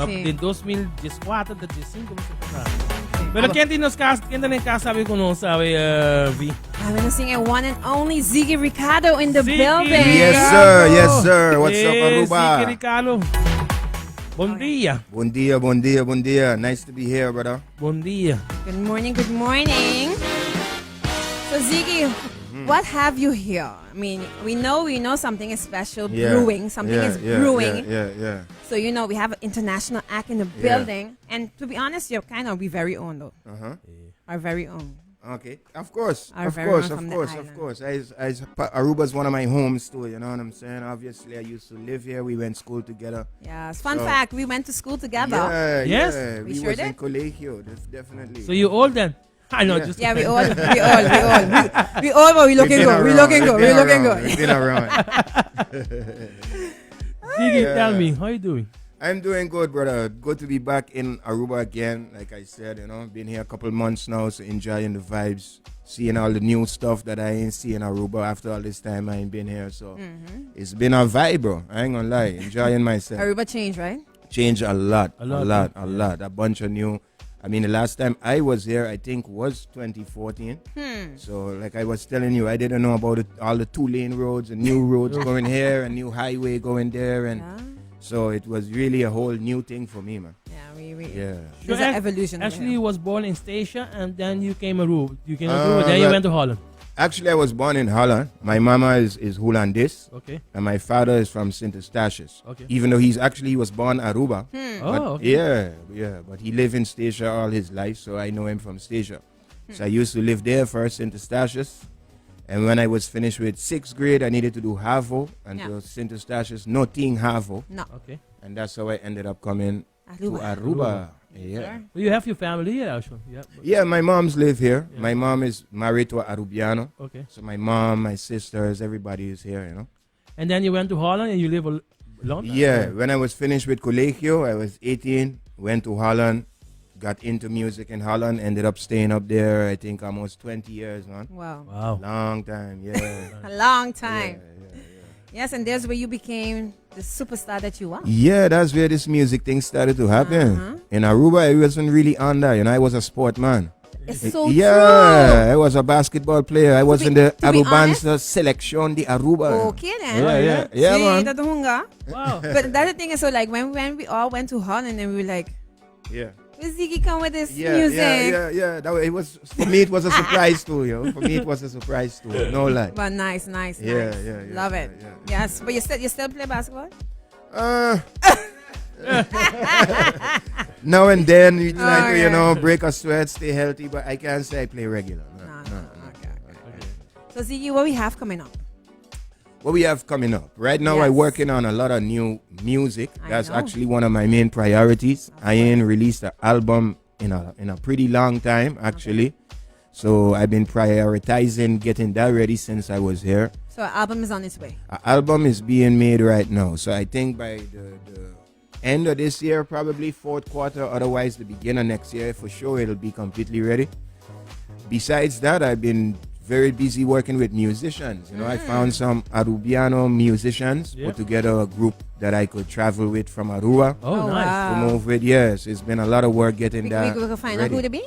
de 2014 de 2005. Pero ¿quién tiene en casa sabe cómo sabe, Vi? I'm going to sing a one and only Ziggi Recado in the Ziggi building. Yes, sir. What's up, Aruba? Ziggi Recado. Bon dia. Bon dia. Nice to be here, brother. Bon dia. Good morning. So Ziggi, what have you here? I mean, we know something is special brewing. Something is brewing. Yeah. So we have an international act in the building. And to be honest, you're kind of our very own though. Our very own. Okay, of course. Aruba's one of my homes too, you know what I'm saying? Obviously, I used to live here. We went to school together. Yes. Fun fact, we went to school together. Yeah, yes? Yeah. We We sure was did? in colegio, definitely. So you old then? I know, just Yeah, we all, but we looking good. We're looking good. We've been around. Ziggi, tell me, how you doing? I'm doing good, brother. Good to be back in Aruba again. Like I said, been here a couple months now, so enjoying the vibes, seeing all the new stuff that I ain't seen in Aruba after all this time I ain't been here. So it's been a vibe, bro. I ain't gonna lie, enjoying myself. Aruba changed, right? Changed a lot. Yeah. A bunch of new. I mean, the last time I was here, I think was 2014. So, like I was telling you, I didn't know about all the 2-lane roads and new roads going here and new highway going there, and so it was really a whole new thing for me, man. Yeah. There's an evolution. Actually, you was born in Statia and then you came Aruba. Then you went to Holland. Actually, I was born in Holland. My mama is Hollandese. Okay. And my father is from St. Eustatius. Okay. Even though he was born Aruba. Oh, okay. Yeah. But he lived in Statia all his life, so I know him from Statia. So I used to live there first, St. Eustatius. And when I was finished with 6th grade, I needed to do HAVO. And to St. Eustatius, nothing HAVO. No. Okay. And that's how I ended up coming to Aruba. Yeah. Well, you have your family here, actually. Yeah, my moms live here. Yeah. My mom is married to an Arubiano. Okay. So my mom, my sisters, everybody is here, And then you went to Holland and you live a long time? Yeah, when I was finished with colegio, I was 18, went to Holland, got into music in Holland, ended up staying up there, I think almost 20 years, man. Wow. Long time, yeah. A long time. Yeah. Yes, and there's where you became the superstar that you are. Yeah, that's where this music thing started to happen. In Aruba, I wasn't really on that, I was a sport man. It's so Yeah, true. I was a basketball player. I was in the be Arubanza selection, the Aruba. Okay then. Yeah, See, man. that's the hunger. Wow. But the other thing is, so like when we all went to Holland and we were like, Yeah. where's Ziggi come with this Yeah, music? yeah. It was, for me, it was a surprise too, For me, it was a surprise too. No lie. But nice. Yeah. Love it. Yeah. Yes, but you still play basketball? Now and then we try to, break a sweat, stay healthy, but I can't say I play regular. No. Okay. So Ziggi, what we have coming up? What we have coming up? Right now, Yes. I'm working on a lot of new music. I That's know. actually one of my main priorities. I ain't released an album in a pretty long time, actually. So I've been prioritizing getting that ready since I was here. So our album is on its way. An album is being made right now. So I think by the end of this year, probably 4th quarter, otherwise the beginning of next year, for sure it'll be completely ready. Besides that, I've been very busy working with musicians. I found some Arubiano musicians, put together a group that I could travel with from Aruba Oh, nice. wow. to move with. Yes, it's been a lot of work getting We that can find out ready. who to be?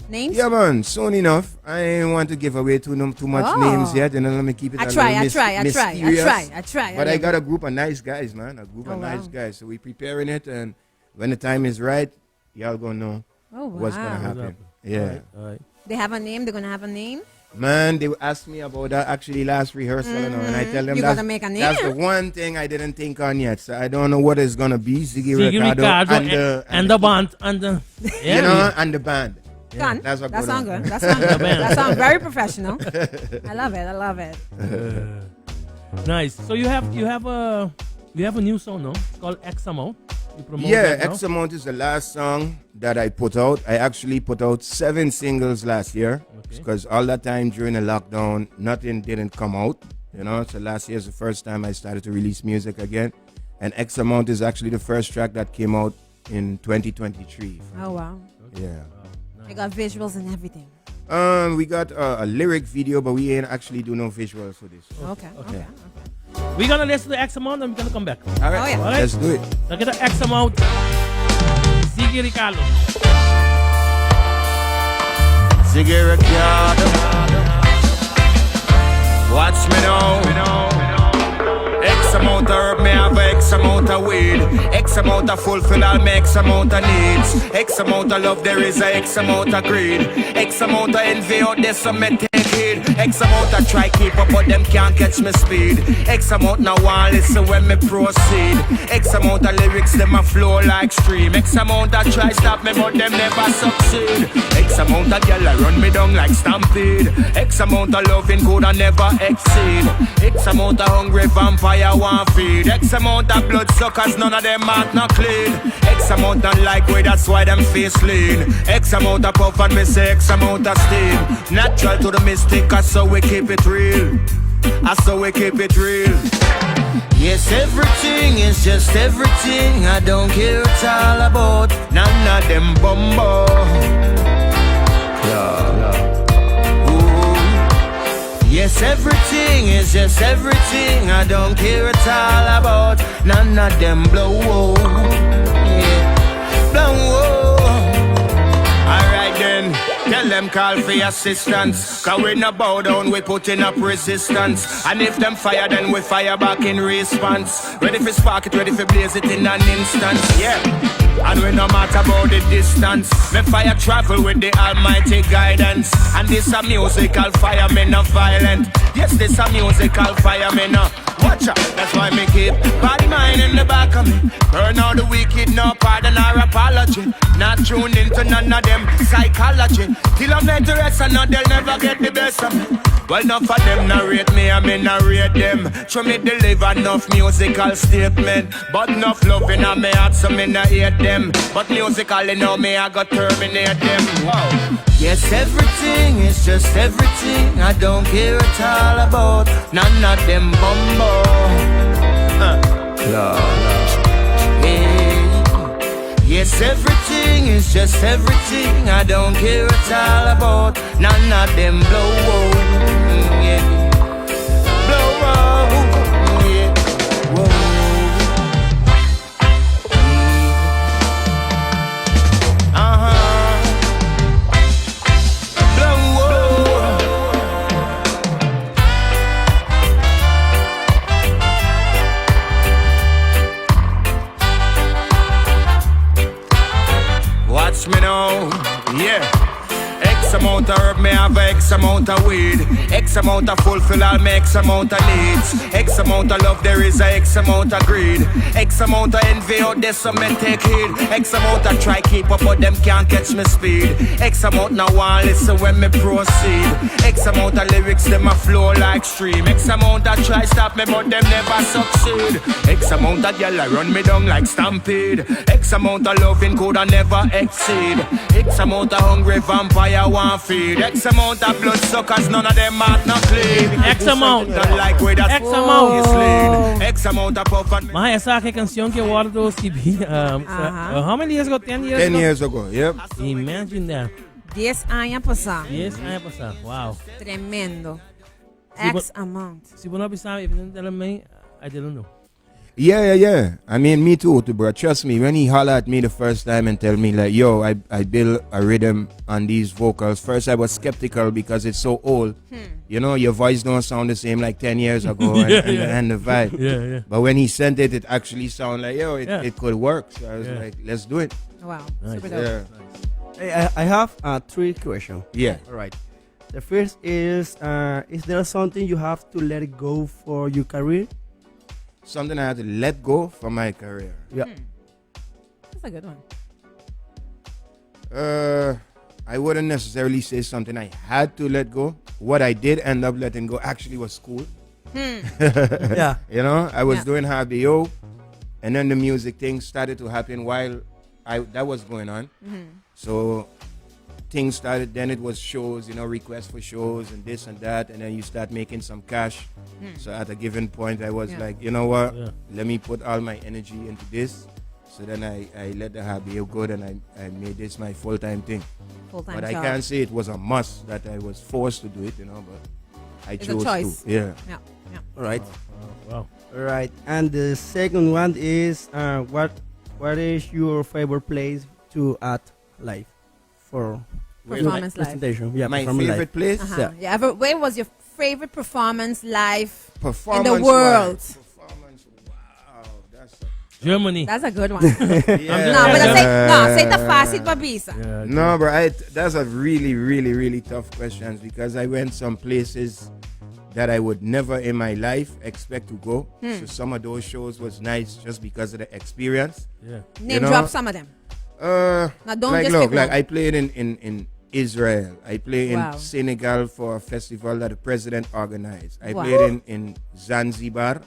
Names? Yeah, man, soon enough. I ain't want to give away too much names yet, let me keep it I a try. little mysterious. But I got a group of nice guys, man. Nice guys. So we preparing it, and when the time is right, y'all gonna know what's gonna happen. Yeah. All right. They have a name. They're gonna have a name. Man, they asked me about that actually last rehearsal, and I tell them You gotta make a that's the name. one thing I didn't think on yet. So I don't know what it's gonna be. Ziggi Ziggi Recado and the band. And the, and the band. Fun. That's what That goes sounds on. good. That sounds very professional. I love it. Nice. So you have a new song, no? It's called X Amount. You promote Yeah, that now? X Amount is the last song that I put out. I actually put out 7 singles last year because all that time during the lockdown, nothing didn't come out. So last year is the first time I started to release music again. And X Amount is actually the first track that came out in 2023. Oh wow. Yeah. I got visuals and everything. We got a lyric video, but we ain't actually do no visuals for this. Okay. We're gonna listen to X Amount and we're gonna come back. All right, Oh, yeah. All right. let's do it. Look at the X Amount. Ziggi Recado. Ziggi Recado. Watch me now. X amount of herb, me have X amount of weed. X amount of fulfill all my X amount of needs. X amount of love, there is a X amount of greed. X amount of envy out there, so me take heed. X amount of try keep up, but them can't catch me speed. X amount now want listen when me proceed. X amount of lyrics, them a flow like stream. X amount of try stop me, but them never succeed. X amount of gyal a run me down like stampede. X amount of loving could I never exceed. X amount of hungry vampire want feed. X amount of blood suckers, none of them heart not clean. X amount of like way, that's why them face lean. X amount of puff and me say X amount of steam. Natural to the mystic, I so we keep it real. I so we keep it real. Yes, everything is just everything. I don't care it's all about none of them bumbo. Yes, everything is just everything. I don't care it's all about none of them blow. Yeah. Blow. Alright then, tell them call for assistance. Cause we no bow down, we putting up resistance. And if them fire, then we fire back in response. Ready for spark it, ready for blaze it in an instant. Yeah. And we no matter about the distance. Me fire travel with the almighty guidance. And this a musical fire, me no violent. Yes, this a musical fire, me no. Watch out, that's why me keep body mind in the back of me. Burn all the wicked, no pardon or apology. Not tune into none of them psychology. Till I'm not the rest, and now they'll never get the best of me. Well, enough of them narrate me, I me narrate them. Show me deliver enough musical statement. But enough love in me heart, so me not hate them. But musically now me I got terminate them. Wow. Yes, everything is just everything. I don't care it's all about none of them bumbo. Yes, everything is just everything. I don't care it's all about none of them blow. Yeah. Blow. Yeah. Whoa. Watch me now, yeah. X amount of herb, me have X amount of weed. X amount of fulfill all my X amount of needs. X amount of love, there is a X amount of greed. X amount of envy out there, so me take heed. X amount of try keep up, but them can't catch me speed. X amount now want listen when me proceed. X amount of lyrics, them a flow like stream. X amount of try stop me, but them never succeed. X amount of gyal a run me down like stampede. X amount of loving could I never exceed. X amount of hungry vampire want feed. X amount of blood suckers, none of them heart not clean. X amount. Like way that X amount. X amount of puff and... Maja, esa que canción que guardo CB. How many years ago? 10 years 10 ago? years ago, yep. Imagine that. 10 años pasados. 10 años pasados. Wow. Tremendo. Sí, X amount. Si vos no avisabas, if you didn't tell me, I didn't know. Yeah. I mean, me too, bro. Trust me, when he holler at me the first time and tell me like, yo, I build a rhythm on these vocals. First, I was skeptical because it's so old. You know, your voice don't sound the same like 10 years ago and the vibe. Yeah. But when he sent it, it actually sounded like, yo, it could work. So I was like, let's do it. Wow. Nice. Super dope. Yeah. Hey, I have 3 questions. Yeah. All right. The first is there something you have to let it go for your career? Something I had to let go from my career. Yeah. That's a good one. I wouldn't necessarily say something I had to let go. What I did end up letting go actually was school. Yeah. You know, I was doing HBO, and then the music thing started to happen while that was going on. So things started, then it was shows, you know, requests for shows and this and that, and then you start making some cash. So at a given point, I was like, you know what, let me put all my energy into this. So then I let the HBO go, and I made this my full-time thing. Full-time But job. I can't say it was a must that I was forced to do it, you know, but I It's a chose choice. to. Yeah. Yeah. All right. Wow. All right. And the second one is what is your favorite place to add live for Performance live. presentation. Yeah, My performance favorite place? Yeah. Where was your favorite performance live Performance in the world? Performance. Wow. That's Germany. That's a good one. yeah. No, but say the fácil pa bisa. Yeah, No, but that's a really, really, really tough question because I went some places that I would never in my life expect to go. So some of those shows was nice just because of the experience. yeah. Name know, drop some of them. Now don't like just look, pick like one. I played in Israel. I played Wow. in Senegal for a festival that the president organized. I Wow. played in Zanzibar.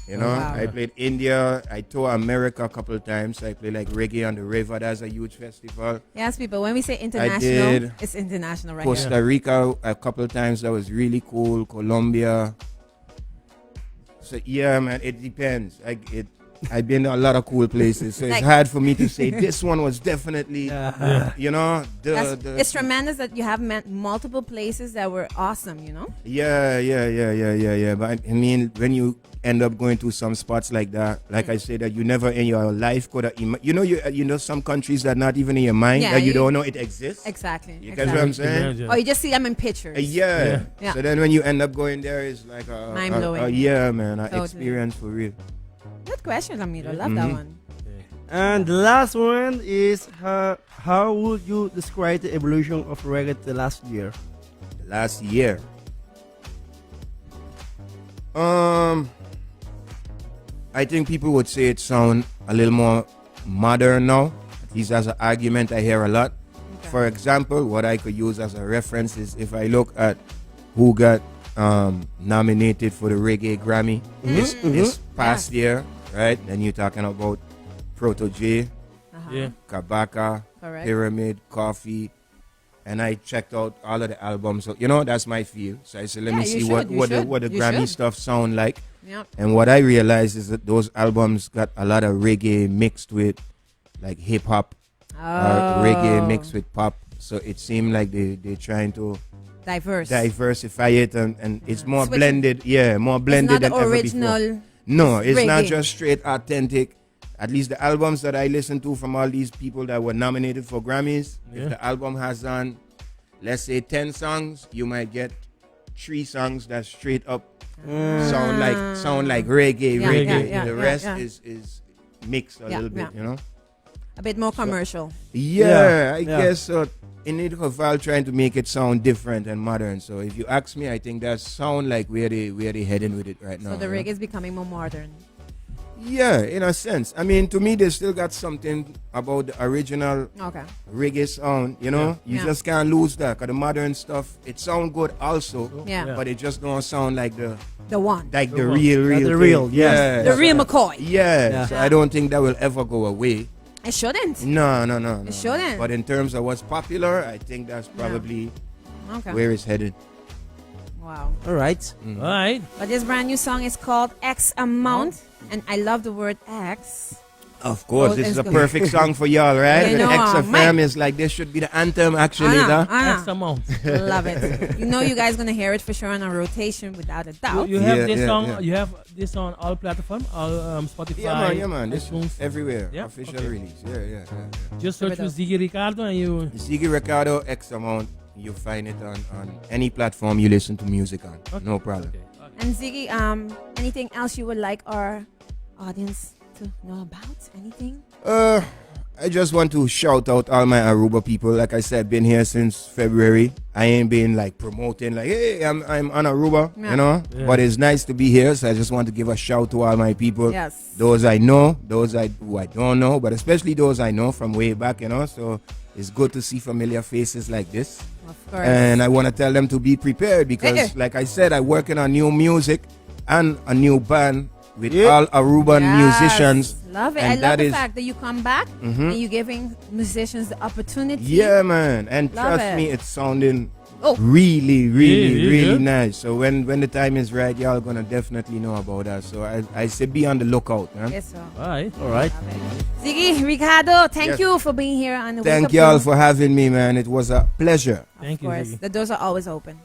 You know, Wow. I played India. I toured America a couple of times. I played like Reggae on the River. That's a huge festival. Yes, people. When we say international, did it's international right Costa Rica a couple of times. That was really cool. Colombia. So yeah, man, it depends. I've been to a lot of cool places, so Like- it's hard for me to say this one was definitely, you know, It's tremendous that you have multiple places that were awesome, you know? Yeah. But I mean, when you end up going to some spots like that, like I said, that you never in your life could have, you know, some countries that not even in your mind Yeah, that you you- don't know it exists. Exactly. You get what I'm saying? Yeah. Or you just see them in pictures. Yeah. Yeah. So then when you end up going there, it's like Mind-blowing. yeah, man, an Totally. experience for real. Good question, Ramiro. Love that one. And the last one is how would you describe the evolution of reggae the last year? Last year. I think people would say it sound a little more modern now. At least as an argument I hear a lot. Okay. For example, what I could use as a reference is if I look at who got nominated for the Reggae Grammy this past year, right? Then you're talking about Proto J, Yeah. Kabaka, Correct. Pyramid, Coffee, and I checked out all of the albums. So, you know, that's my feel. So I said, let Yeah, me you see should, what the you Grammy should. stuff sound like. Yep. And what I realized is that those albums got a lot of reggae mixed with like hip hop, reggae mixed with pop. So it seemed like they're trying to diversify it and it's more Switch it. blended. Yeah, more blended It's not than the ever original. before. No, it's not reggae. just straight authentic. At least the albums that I listened to from all these people that were nominated for Grammys, Yeah. if the album has on, let's say 10 songs, you might get 3 songs that straight up sound like reggae. Yeah, reggae. yeah, The yeah, rest yeah. is mixed a Yeah, little bit, yeah. you know. A bit more commercial. Yeah, I yeah. guess so. In it, Val trying to make it sound different and modern. So if you ask me, I think that sound like where they heading with it right now. So the you know? reggae is becoming more modern. Yeah, in a sense. I mean, to me, they still got something about the original Okay. reggae sound. You know, you Yeah. just can't lose that. Cause the modern stuff, it sound good also, Yeah. but it just don't sound like the one. like the The one. real, Yeah, real, the thing. real, yes. Yeah. The real McCoy. Yeah. Yeah. So I don't think that will ever go away. It shouldn't. No. It shouldn't. But in terms of what's popular, I think that's probably Okay. where it's headed. Wow. All right. All right. But this brand new song is called X Amount. And I love the word X. Of course, Oh, this is a let's go. perfect song for y'all, right? You know, XFM Mike. is like, this should be the anthem, actually. Anna, huh? Anna. X amount. Love it. You know you guys gonna hear it for sure on a rotation without a doubt. You have Yeah, this yeah, song. yeah. You have this on all platforms, all Spotify. Yeah, man. This iTunes. is everywhere. Yeah? Official Okay. release. Yeah. Just search Give it for Ziggi Recado and you. Ziggi Recado X amount. You find it on any platform you listen to music on. Okay. No problem. Okay. And Ziggy, anything else you would like our audience to know about? Anything? I just want to shout out all my Aruba people. Like I said, been here since February. I ain't been like promoting like, hey, I'm on Aruba, Yeah. you know. Yeah. But it's nice to be here. So I just want to give a shout to all my people. Yes. Those I know, those who I don't know, but especially those I know from way back, you know. So it's good to see familiar faces like this. Of course. And I want to tell them to be prepared because, like I said, I'm working on new music and a new band with all Aruban Yes. musicians. Love it. And I love that the is- fact that you come back and you're giving musicians the opportunity. Yeah, man. And Love trust it. me, it's sounding Oh. really, Yeah, really yeah. nice. So when the time is right, y'all gonna definitely know about that. So I say be on the lookout, man. Yes, sir. All right. All right. Love it. Ziggy, Ricardo, thank Yes. you for being here on the Wake Thank Up y'all Room. for having me, man. It was a pleasure. Thank Of you. course. Ziggy. The doors are always open.